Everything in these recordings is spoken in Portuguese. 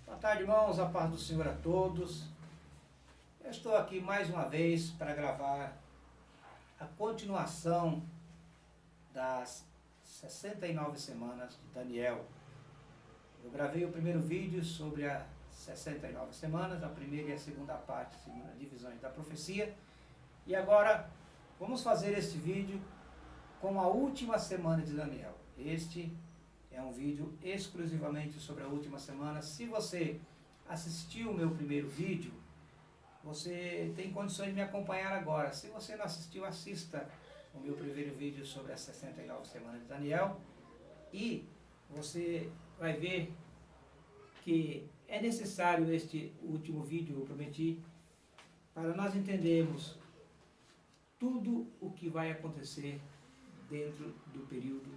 Boa tarde, irmãos, a paz do Senhor a todos. Eu estou aqui mais uma vez para gravar a continuação das 69 semanas de Daniel. Eu gravei o primeiro vídeo sobre as 69 semanas, a primeira e a segunda parte, segunda divisões da profecia. E agora vamos fazer este vídeo com a última semana de Daniel. Este é um vídeo exclusivamente sobre a última semana. Se você assistiu o meu primeiro vídeo, você tem condições de me acompanhar agora. Se você não assistiu, assista o meu primeiro vídeo sobre as 69 semanas de Daniel e você vai ver que é necessário este último vídeo, eu prometi, para nós entendermos tudo o que vai acontecer dentro do período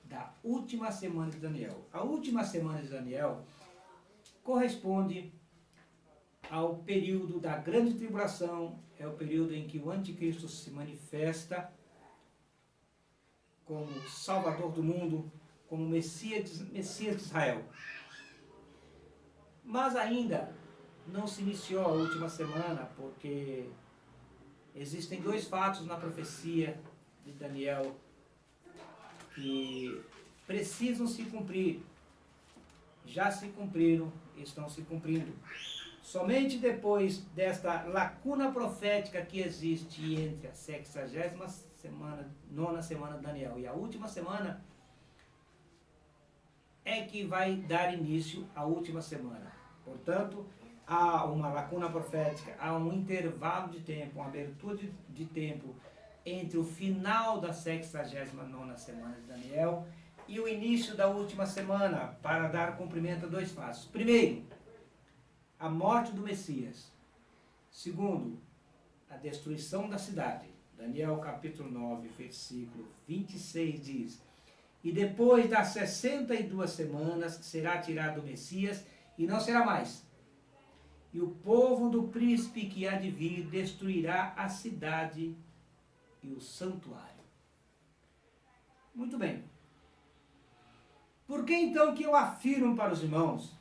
da última semana de Daniel. A última semana de Daniel corresponde ao período da grande tribulação, é o período em que o anticristo se manifesta como Salvador do mundo, como Messias de Israel. Mas ainda não se iniciou a última semana, porque existem dois fatos na profecia de Daniel que precisam se cumprir. Já se cumpriram, estão se cumprindo. Somente depois desta lacuna profética que existe entre a 60ª semana, 9ª semana de Daniel e a última semana, é que vai dar início à última semana. Portanto, há uma lacuna profética, há um intervalo de tempo, uma abertura de tempo entre o final da 69ª semana de Daniel e o início da última semana, para dar cumprimento a dois fatos. Primeiro, a morte do Messias. Segundo, a destruição da cidade. Daniel capítulo 9, versículo 26 diz: e depois das 62 semanas será tirado o Messias e não será mais. E o povo do príncipe que há de vir destruirá a cidade e o santuário. Muito bem. Por que então que eu afirmo para os irmãos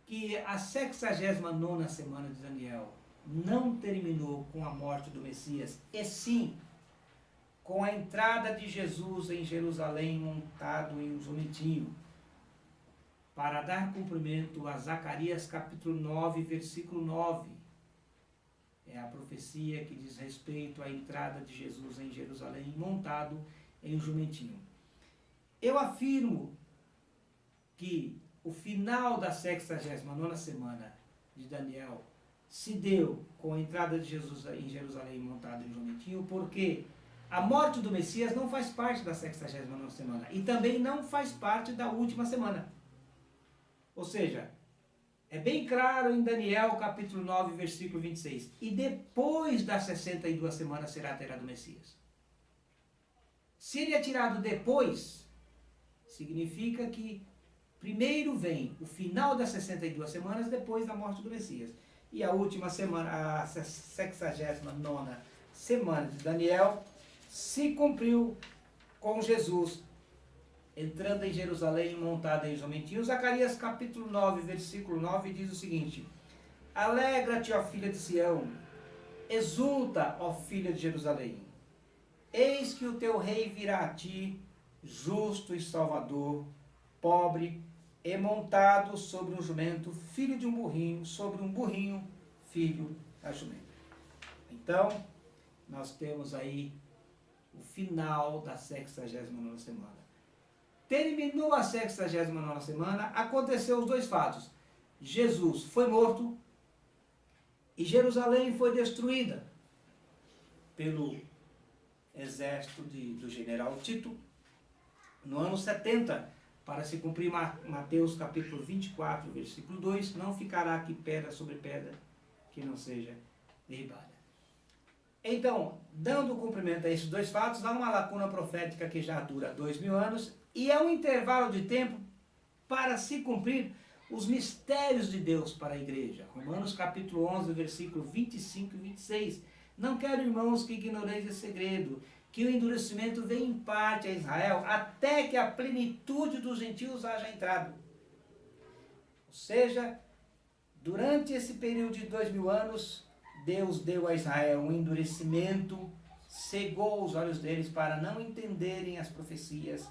que a 69ª semana de Daniel não terminou com a morte do Messias, e sim com a entrada de Jesus em Jerusalém montado em um jumentinho, para dar cumprimento a Zacarias capítulo 9, versículo 9. É a profecia que diz respeito à entrada de Jesus em Jerusalém montado em um jumentinho. Eu afirmo que o final da 69ª semana de Daniel se deu com a entrada de Jesus em Jerusalém montado em um jumentinho, porque a morte do Messias não faz parte da 69ª semana e também não faz parte da última semana. Ou seja, é bem claro em Daniel capítulo 9, versículo 26. E depois das 62 semanas será tirado o Messias. Se ele é tirado depois, significa que primeiro vem o final das 62 semanas depois da morte do Messias. E a última semana, a 69ª semana de Daniel, se cumpriu com Jesus entrando em Jerusalém montado em jumentinho. Zacarias capítulo 9, versículo 9 diz o seguinte: alegra-te, ó filha de Sião, exulta, ó filha de Jerusalém. Eis que o teu rei virá a ti, justo e salvador, pobre e montado sobre um jumento, filho de um burrinho, sobre um burrinho, filho da jumenta. Então, nós temos aí o final da 69ª semana. Terminou a 69ª semana, aconteceu os dois fatos. Jesus foi morto e Jerusalém foi destruída pelo exército do general Tito no ano 70, para se cumprir Mateus capítulo 24, versículo 2, não ficará aqui pedra sobre pedra que não seja derribada. Então, dando cumprimento a esses dois fatos, há uma lacuna profética que já dura 2000 anos e é um intervalo de tempo para se cumprir os mistérios de Deus para a igreja. Romanos capítulo 11, versículo 25 e 26. Não quero, irmãos, que ignoreis esse segredo, que o endurecimento vem em parte a Israel, até que a plenitude dos gentios haja entrado. Ou seja, durante esse período de 2000 anos, Deus deu a Israel um endurecimento, cegou os olhos deles para não entenderem as profecias,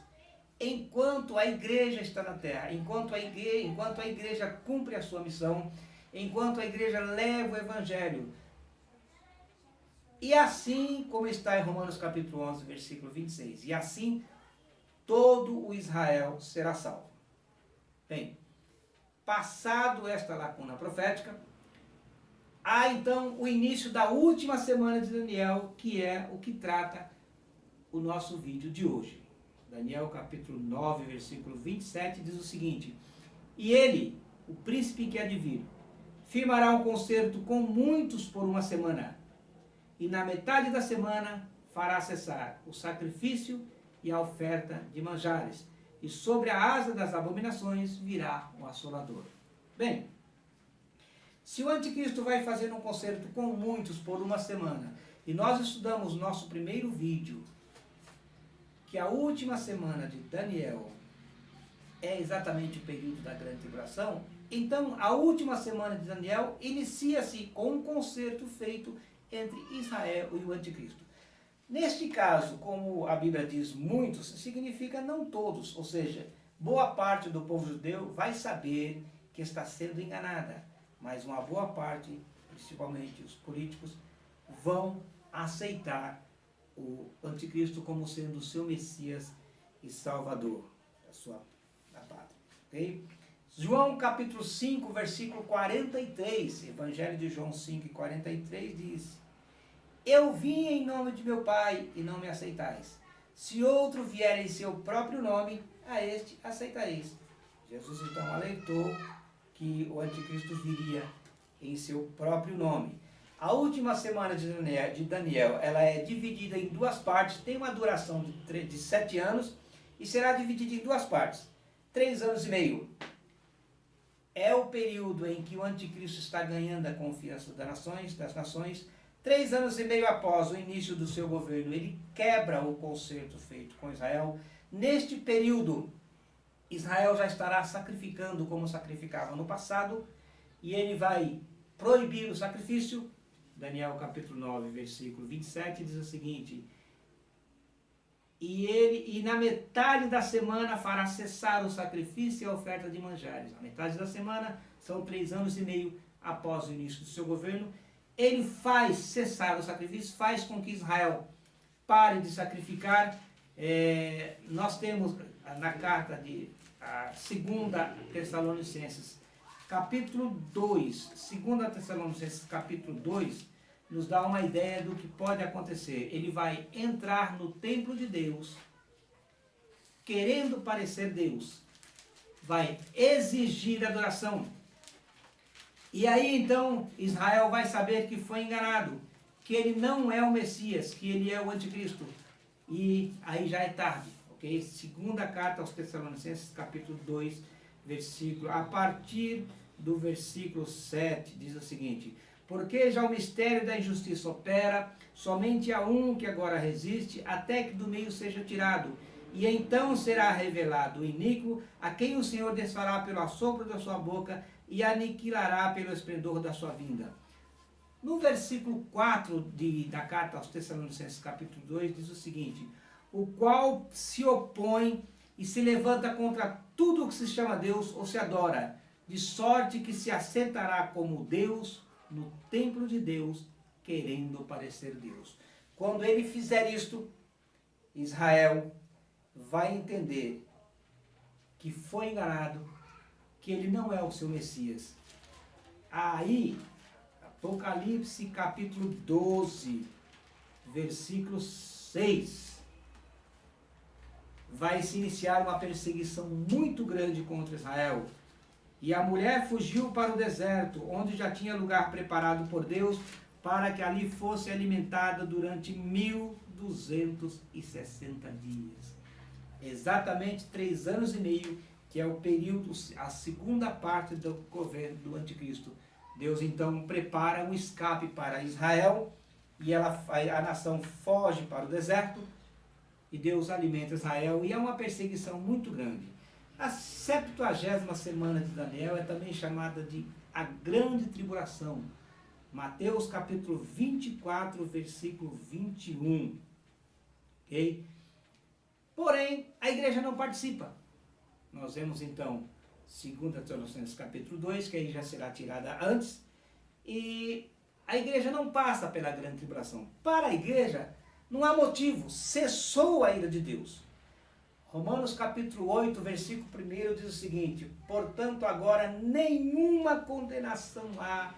enquanto a igreja está na terra, enquanto a igreja cumpre a sua missão, enquanto a igreja leva o evangelho. E assim, como está em Romanos capítulo 11, versículo 26, e assim todo o Israel será salvo. Bem, passado esta lacuna profética, há então o início da última semana de Daniel, que é o que trata o nosso vídeo de hoje. Daniel capítulo 9, versículo 27 diz o seguinte: e ele, o príncipe que há de vir, firmará um concerto com muitos por uma semana, e na metade da semana fará cessar o sacrifício e a oferta de manjares, e sobre a asa das abominações virá o assolador. Bem, se o anticristo vai fazer um concerto com muitos por uma semana, e nós estudamos nosso primeiro vídeo, que a última semana de Daniel é exatamente o período da grande tribulação, então a última semana de Daniel inicia-se com um concerto feito entre Israel e o anticristo. Neste caso, como a Bíblia diz muitos, significa não todos, ou seja, boa parte do povo judeu vai saber que está sendo enganada, mas uma boa parte, principalmente os políticos, vão aceitar o anticristo como sendo o seu Messias e Salvador da pátria. Okay? João capítulo 5, versículo 43, Evangelho de João 5, 43 diz: eu vim em nome de meu Pai e não me aceitais. Se outro vier em seu próprio nome, a este aceitareis. Jesus então alertou que o anticristo viria em seu próprio nome. A última semana de Daniel, ela é dividida em duas partes, tem uma duração de 7 anos e será dividida em duas partes. 3 anos e meio é o período em que o anticristo está ganhando a confiança das nações. 3 anos e meio após o início do seu governo, ele quebra o concerto feito com Israel. Neste período, Israel já estará sacrificando como sacrificava no passado, e ele vai proibir o sacrifício. Daniel capítulo 9, versículo 27 diz o seguinte: e na metade da semana fará cessar o sacrifício e a oferta de manjares. Na metade da semana, são 3 anos e meio após o início do seu governo, ele faz cessar o sacrifício, faz com que Israel pare de sacrificar. Nós temos na carta de 2 Tessalonicenses, capítulo 2, 2 Tessalonicenses, capítulo 2, nos dá uma ideia do que pode acontecer. Ele vai entrar no templo de Deus, querendo parecer Deus, vai exigir adoração. E aí então Israel vai saber que foi enganado, que ele não é o Messias, que ele é o anticristo. E aí já é tarde, ok? Segunda carta aos Tessalonicenses, capítulo 2, versículo, a partir do versículo 7, diz o seguinte: porque já o mistério da injustiça opera, somente há um que agora resiste, até que do meio seja tirado. E então será revelado o iníquo, a quem o Senhor desfará pelo assopro da sua boca e aniquilará pelo esplendor da sua vinda. No versículo 4 da carta aos Tessalonicenses, capítulo 2, diz o seguinte: o qual se opõe e se levanta contra tudo o que se chama Deus ou se adora, de sorte que se assentará como Deus no templo de Deus, querendo parecer Deus. Quando ele fizer isto, Israel vai entender que foi enganado, que ele não é o seu Messias. Aí, Apocalipse capítulo 12, versículo 6, vai se iniciar uma perseguição muito grande contra Israel. E a mulher fugiu para o deserto, onde já tinha lugar preparado por Deus, para que ali fosse alimentada durante 1260 dias. Exatamente 3 anos e meio, que é o período, a segunda parte do governo do anticristo. Deus então prepara um escape para Israel, e a nação foge para o deserto, e Deus alimenta Israel, e é uma perseguição muito grande. A 70ª semana de Daniel é também chamada de a grande tribulação. Mateus capítulo 24, versículo 21. Ok? Porém, a igreja não participa. Nós vemos então 2 Tessalonicenses capítulo 2, que aí já será tirada antes, e a igreja não passa pela grande tribulação. Para a igreja, não há motivo, cessou a ira de Deus. Romanos capítulo 8, versículo 1 diz o seguinte: portanto agora nenhuma condenação há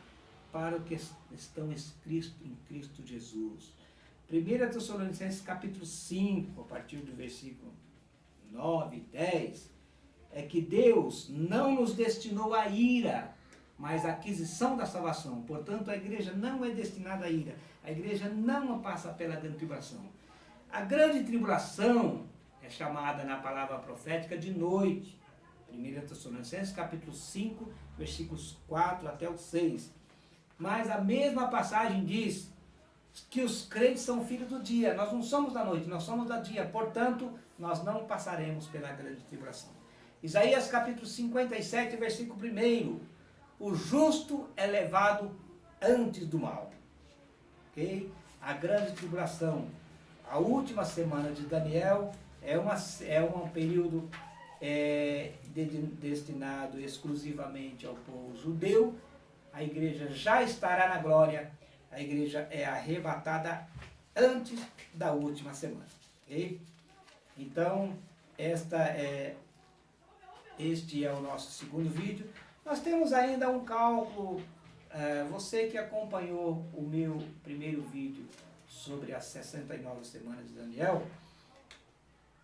para os que estão escritos em Cristo Jesus. 1 Tessalonicenses capítulo 5, a partir do versículo 9 e 10, é que Deus não nos destinou a ira, mas a aquisição da salvação. Portanto, a igreja não é destinada a ira. A igreja não passa pela grande tribulação. A grande tribulação é chamada na palavra profética de noite. 1 Tessalonicenses capítulo 5, versículos 4 até o 6. Mas a mesma passagem diz que os crentes são filhos do dia. Nós não somos da noite, nós somos da dia. Portanto, nós não passaremos pela grande tribulação. Isaías capítulo 57, versículo 1. O justo é levado antes do mal. Okay? A grande tribulação, a última semana de Daniel, é um período destinado exclusivamente ao povo judeu. A igreja já estará na glória. A igreja é arrebatada antes da última semana. Okay? Então, este é o nosso segundo vídeo. Nós temos ainda um cálculo. Você que acompanhou o meu primeiro vídeo sobre as 69 semanas de Daniel,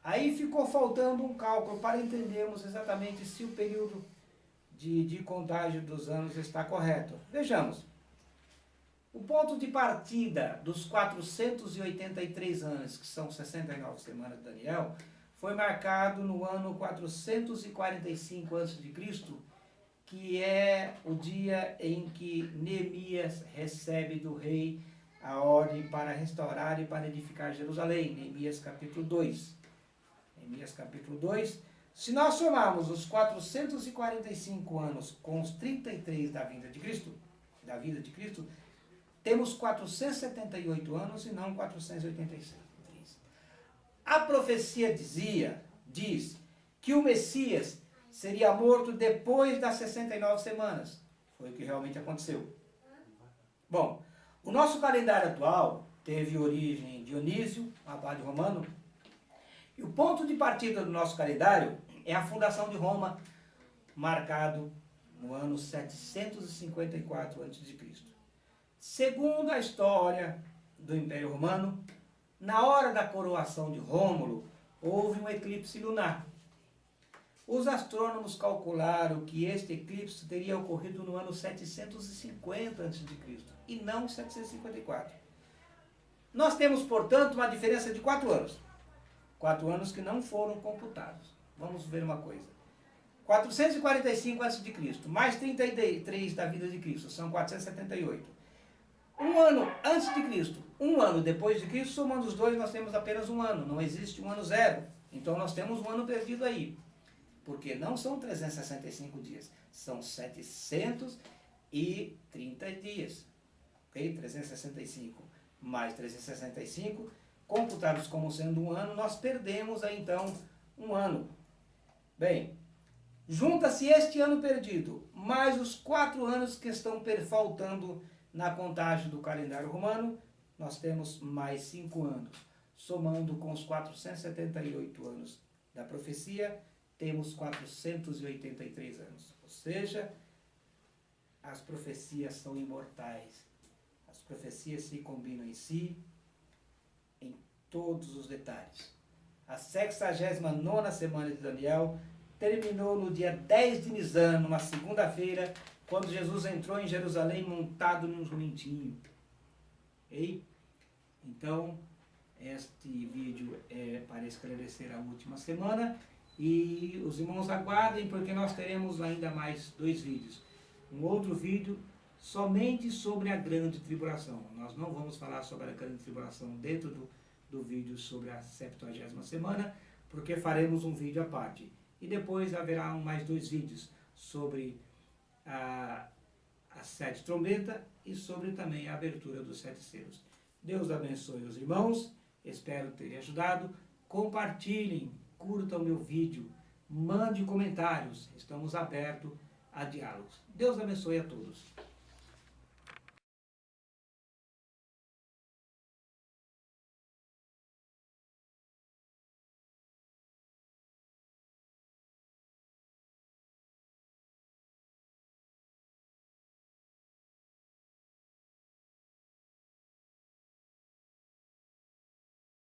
aí ficou faltando um cálculo para entendermos exatamente se o período de contagem dos anos está correto. Vejamos. O ponto de partida dos 483 anos, que são 69 semanas de Daniel, foi marcado no ano 445 a.C., que é o dia em que Neemias recebe do rei a ordem para restaurar e para edificar Jerusalém. Neemias capítulo 2. Neemias capítulo 2. Se nós somarmos os 445 anos com os 33 da vida de Cristo, temos 478 anos e não 486. A profecia diz que o Messias seria morto depois das 69 semanas. Foi o que realmente aconteceu. Bom, o nosso calendário atual teve origem em Dionísio, abade romano, e o ponto de partida do nosso calendário é a fundação de Roma, marcado no ano 754 a.C. Segundo a história do Império Romano, na hora da coroação de Rômulo, houve um eclipse lunar. Os astrônomos calcularam que este eclipse teria ocorrido no ano 750 a.C. e não 754. Nós temos, portanto, uma diferença de 4 anos. 4 anos que não foram computados. Vamos ver uma coisa. 445 a.C. mais 33 da vida de Cristo, são 478. Um ano antes de Cristo, um ano depois de Cristo, somando os dois, nós temos apenas um ano. Não existe um ano zero. Então nós temos um ano perdido aí. Porque não são 365 dias, são 730 dias. Ok? 365 mais 365, computados como sendo um ano, nós perdemos aí então um ano. Bem, junta-se este ano perdido, mais os 4 anos que estão faltando na contagem do calendário romano, nós temos mais 5 anos. Somando com os 478 anos da profecia, temos 483 anos. Ou seja, as profecias são imortais. As profecias se combinam em si, em todos os detalhes. A 69ª semana de Daniel terminou no dia 10 de Nisan, numa segunda-feira, quando Jesus entrou em Jerusalém montado num jumentinho. Ok? Então, este vídeo é para esclarecer a última semana e os irmãos aguardem porque nós teremos ainda mais 2 vídeos. Um outro vídeo somente sobre a grande tribulação. Nós não vamos falar sobre a grande tribulação dentro do vídeo sobre a 70ª semana, porque faremos um vídeo à parte. E depois haverá mais 2 vídeos sobre as 7 trombetas e sobre também a abertura dos 7 selos. Deus abençoe os irmãos, espero ter ajudado. Compartilhem, curtam meu vídeo, mande comentários, estamos abertos a diálogos. Deus abençoe a todos.